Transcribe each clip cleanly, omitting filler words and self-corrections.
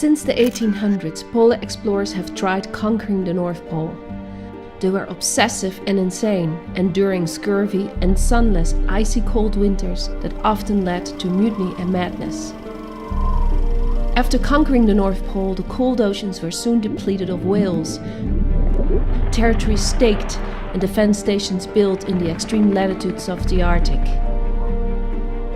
Since the 1800s, polar explorers have tried conquering the North Pole. They were obsessive and insane, enduring scurvy and sunless, icy cold winters that often led to mutiny and madness. After conquering the North Pole, the cold oceans were soon depleted of whales, territories staked, and defense stations built in the extreme latitudes of the Arctic.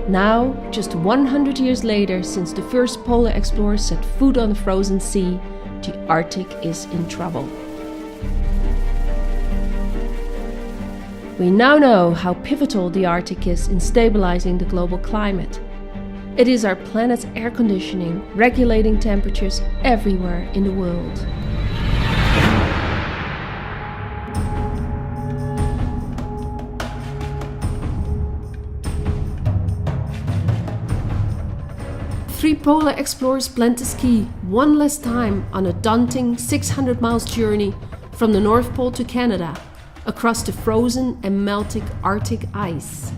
Now, just 100 years later, since the first polar explorers set foot on the frozen sea, the Arctic is in trouble. We now know how pivotal the Arctic is in stabilizing the global climate. It is our planet's air conditioning, regulating temperatures everywhere in the world. Three polar explorers plan to ski one last time on a daunting 600 miles journey from the North Pole to Canada, across the frozen and melting Arctic ice.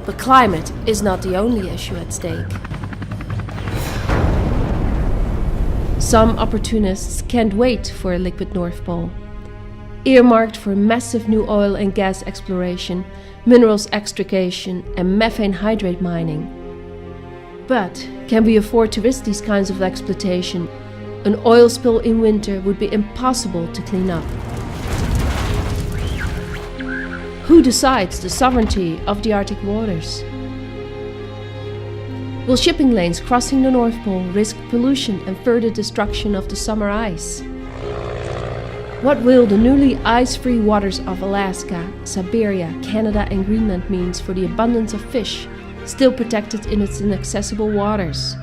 But climate is not the only issue at stake. Some opportunists can't wait for a liquid North Pole, earmarked for massive new oil and gas exploration, minerals extraction, and methane hydrate mining. But can we afford to risk these kinds of exploitation? An oil spill in winter would be impossible to clean up. Who decides the sovereignty of the Arctic waters? Will shipping lanes crossing the North Pole risk pollution and further destruction of the summer ice? What will the newly ice-free waters of Alaska, Siberia, Canada and Greenland mean for the abundance of fish still protected in its inaccessible waters?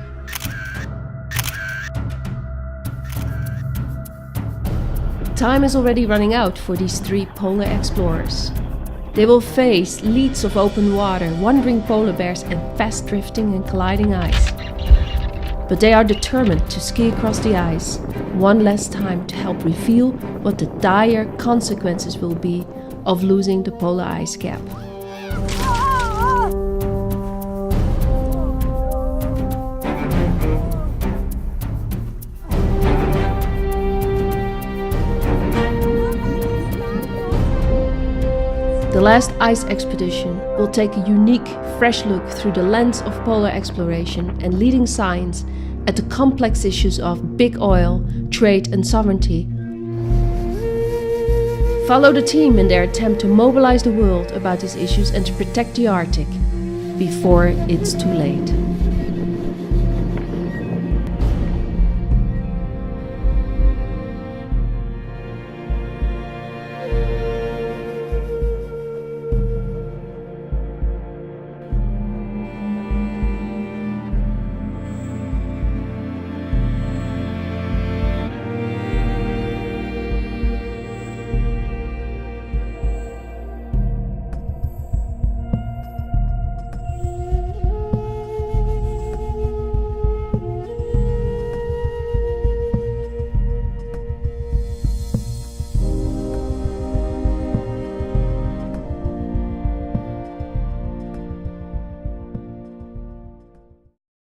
Time is already running out for these three polar explorers. They will face leagues of open water, wandering polar bears and fast drifting and colliding ice. But they are determined to ski across the ice one last time to help reveal what the dire consequences will be of losing the polar ice cap. The last ice expedition will take a unique, fresh look through the lens of polar exploration and leading science at the complex issues of big oil, trade and sovereignty. Follow the team in their attempt to mobilize the world about these issues and to protect the Arctic before it's too late.